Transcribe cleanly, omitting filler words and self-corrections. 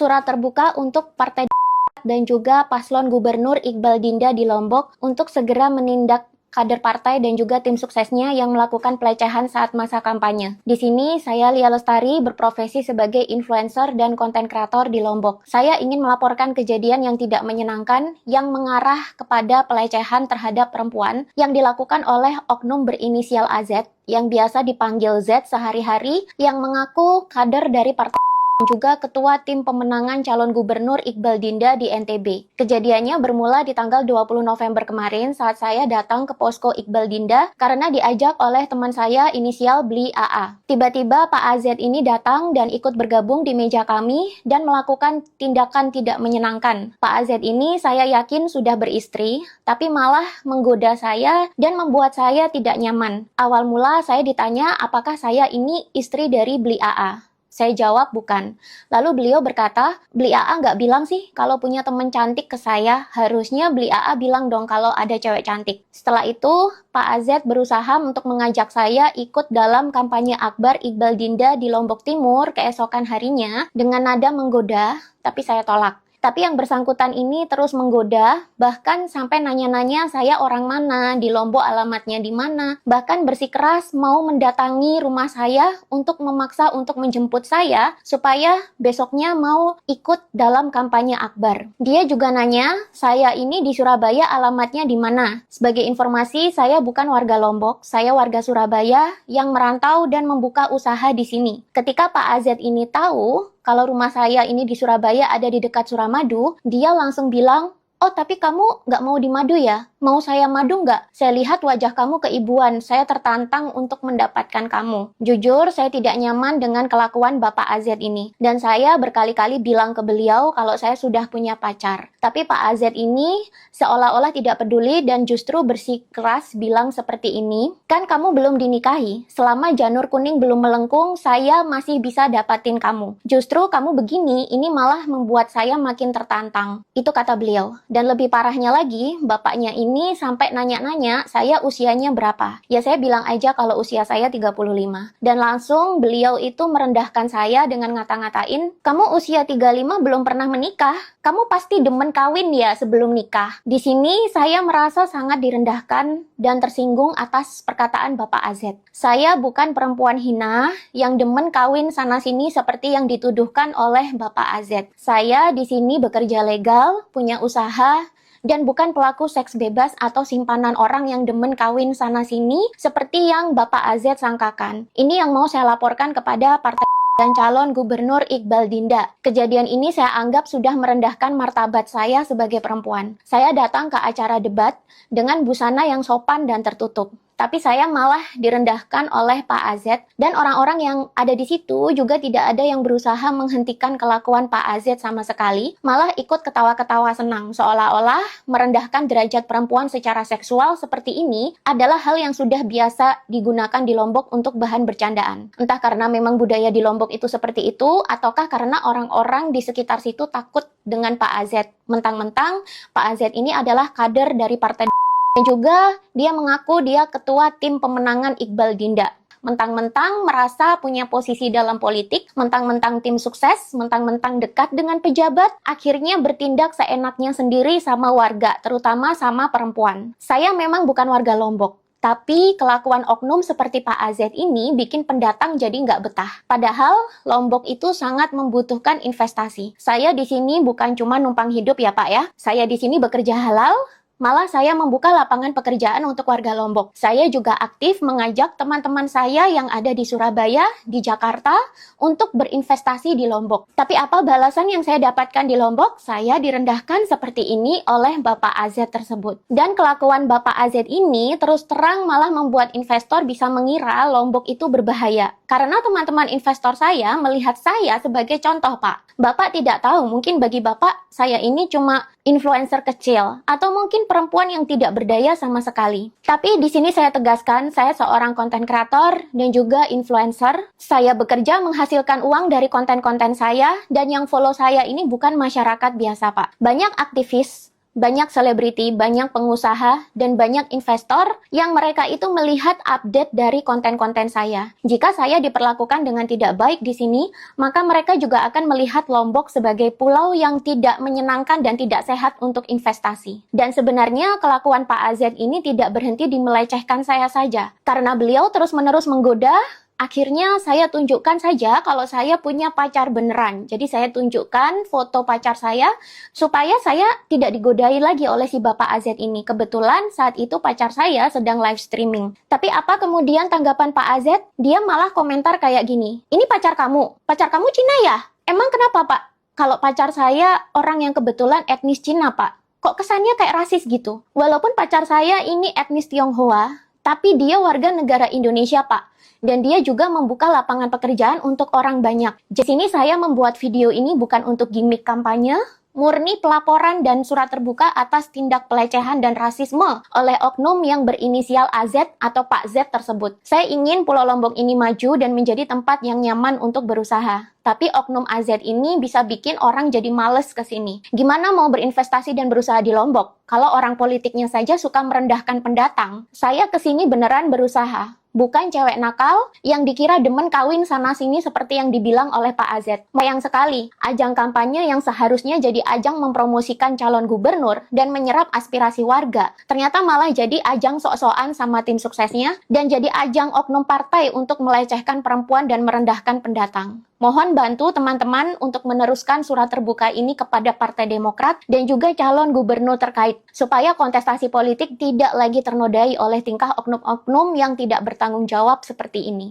surat terbuka untuk Partai dan juga paslon Gubernur Iqbal Dinda di Lombok untuk segera menindak kader partai dan juga tim suksesnya yang melakukan pelecehan saat masa kampanye. Di sini saya Lia Lestari berprofesi sebagai influencer dan konten kreator di Lombok. Saya ingin melaporkan kejadian yang tidak menyenangkan yang mengarah kepada pelecehan terhadap perempuan yang dilakukan oleh oknum berinisial AZ yang biasa dipanggil Z sehari-hari yang mengaku kader dari partai juga ketua tim pemenangan calon gubernur Iqbal Dinda di NTB. Kejadiannya bermula di tanggal 20 November kemarin saat saya datang ke posko Iqbal Dinda karena diajak oleh teman saya inisial Bli AA. Tiba-tiba Pak AZ ini datang dan ikut bergabung di meja kami dan melakukan tindakan tidak menyenangkan. Pak AZ ini saya yakin sudah beristri, tapi malah menggoda saya dan membuat saya tidak nyaman. Awal mula saya ditanya apakah saya ini istri dari Bli AA. Saya jawab bukan. Lalu beliau berkata, Bli AA nggak bilang sih kalau punya teman cantik ke saya. Harusnya Bli AA bilang dong kalau ada cewek cantik. Setelah itu, Pak AZ berusaha untuk mengajak saya ikut dalam kampanye akbar Iqbal Dinda di Lombok Timur keesokan harinya dengan nada menggoda, tapi saya tolak. Tapi yang bersangkutan ini terus menggoda, bahkan sampai nanya-nanya saya orang mana, di Lombok alamatnya di mana, bahkan bersikeras mau mendatangi rumah saya untuk memaksa untuk menjemput saya supaya besoknya mau ikut dalam kampanye akbar. Dia juga nanya, saya ini di Surabaya alamatnya di mana? Sebagai informasi, saya bukan warga Lombok, saya warga Surabaya yang merantau dan membuka usaha di sini. Ketika Pak AZ ini tahu kalau rumah saya ini di Surabaya ada di dekat Suramadu, dia langsung bilang, oh tapi kamu nggak mau di Madu ya? Mau saya madu nggak? Saya lihat wajah kamu keibuan, saya tertantang untuk mendapatkan kamu. Jujur, saya tidak nyaman dengan kelakuan Bapak AZ ini. Dan saya berkali-kali bilang ke beliau kalau saya sudah punya pacar. Tapi Pak AZ ini seolah-olah tidak peduli dan justru bersikeras bilang seperti ini, kan kamu belum dinikahi, selama janur kuning belum melengkung, saya masih bisa dapatin kamu. Justru kamu begini, ini malah membuat saya makin tertantang. Itu kata beliau. Dan lebih parahnya lagi, bapaknya ini sampai nanya-nanya saya usianya berapa. Ya saya bilang aja kalau usia saya 35. Dan langsung beliau itu merendahkan saya dengan ngata-ngatain, kamu usia 35 belum pernah menikah, kamu pasti demen kawin ya sebelum nikah. Di sini saya merasa sangat direndahkan dan tersinggung atas perkataan Bapak AZ. Saya bukan perempuan hina yang demen kawin sana-sini seperti yang dituduhkan oleh Bapak AZ. Saya di sini bekerja legal, punya usaha, dan bukan pelaku seks bebas atau simpanan orang yang demen kawin sana-sini seperti yang Bapak AZ sangkakan. Ini yang mau saya laporkan kepada partai dan calon gubernur Iqbal Dinda. Kejadian ini saya anggap sudah merendahkan martabat saya sebagai perempuan. Saya datang ke acara debat dengan busana yang sopan dan tertutup. Tapi saya malah direndahkan oleh Pak AZ dan orang-orang yang ada di situ juga tidak ada yang berusaha menghentikan kelakuan Pak AZ sama sekali, malah ikut ketawa-ketawa senang, seolah-olah merendahkan derajat perempuan secara seksual seperti ini adalah hal yang sudah biasa digunakan di Lombok untuk bahan bercandaan. Entah karena memang budaya di Lombok itu seperti itu, ataukah karena orang-orang di sekitar situ takut dengan Pak AZ. Mentang-mentang Pak AZ ini adalah kader dari partai dan juga dia mengaku dia ketua tim pemenangan Iqbal Dinda. Mentang-mentang merasa punya posisi dalam politik, mentang-mentang tim sukses, mentang-mentang dekat dengan pejabat, akhirnya bertindak seenaknya sendiri sama warga, terutama sama perempuan. Saya memang bukan warga Lombok. Tapi kelakuan oknum seperti Pak AZ ini bikin pendatang jadi nggak betah. Padahal Lombok itu sangat membutuhkan investasi. Saya di sini bukan cuma numpang hidup ya Pak ya. Saya di sini bekerja halal. Malah saya membuka lapangan pekerjaan untuk warga Lombok. Saya juga aktif mengajak teman-teman saya yang ada di Surabaya, di Jakarta, untuk berinvestasi di Lombok. Tapi apa balasan yang saya dapatkan di Lombok? Saya direndahkan seperti ini oleh Bapak AZ tersebut. Dan kelakuan Bapak AZ ini terus terang malah membuat investor bisa mengira Lombok itu berbahaya. Karena teman-teman investor saya melihat saya sebagai contoh, Pak. Bapak tidak tahu, mungkin bagi Bapak saya ini cuma influencer kecil atau mungkin perempuan yang tidak berdaya sama sekali. Tapi di sini saya tegaskan, saya seorang konten kreator dan juga influencer. Saya bekerja menghasilkan uang dari konten-konten saya dan yang follow saya ini bukan masyarakat biasa, Pak. Banyak aktivis Banyak selebriti, banyak pengusaha, dan banyak investor yang mereka itu melihat update dari konten-konten saya. Jika saya diperlakukan dengan tidak baik di sini, maka mereka juga akan melihat Lombok sebagai pulau yang tidak menyenangkan dan tidak sehat untuk investasi. Dan sebenarnya kelakuan Pak AZ ini tidak berhenti di melecehkan saya saja. Karena beliau terus-menerus menggoda, akhirnya saya tunjukkan saja kalau saya punya pacar beneran. Jadi saya tunjukkan foto pacar saya supaya saya tidak digodai lagi oleh si Bapak AZ ini. Kebetulan saat itu pacar saya sedang live streaming. Tapi apa kemudian tanggapan Pak AZ? Dia malah komentar kayak gini, "Ini pacar kamu? Pacar kamu Cina ya? Emang kenapa Pak? Kalau pacar saya orang yang kebetulan etnis Cina Pak. Kok kesannya kayak rasis gitu? Walaupun pacar saya ini etnis Tionghoa, tapi dia warga negara Indonesia Pak. Dan dia juga membuka lapangan pekerjaan untuk orang banyak. Di sini saya membuat video ini bukan untuk gimmick kampanye, murni pelaporan dan surat terbuka atas tindak pelecehan dan rasisme oleh oknum yang berinisial AZ atau Pak Z tersebut. Saya ingin Pulau Lombok ini maju dan menjadi tempat yang nyaman untuk berusaha. Tapi oknum AZ ini bisa bikin orang jadi males ke sini. Gimana mau berinvestasi dan berusaha di Lombok? Kalau orang politiknya saja suka merendahkan pendatang, saya ke sini beneran berusaha. Bukan cewek nakal yang dikira demen kawin sana-sini seperti yang dibilang oleh Pak AZ. Sayang sekali, ajang kampanye yang seharusnya jadi ajang mempromosikan calon gubernur dan menyerap aspirasi warga, ternyata malah jadi ajang sok-sokan sama tim suksesnya dan jadi ajang oknum partai untuk melecehkan perempuan dan merendahkan pendatang. Mohon bantu teman-teman untuk meneruskan surat terbuka ini kepada Partai Demokrat dan juga calon gubernur terkait, supaya kontestasi politik tidak lagi ternodai oleh tingkah oknum-oknum yang tidak bertanggung jawab seperti ini.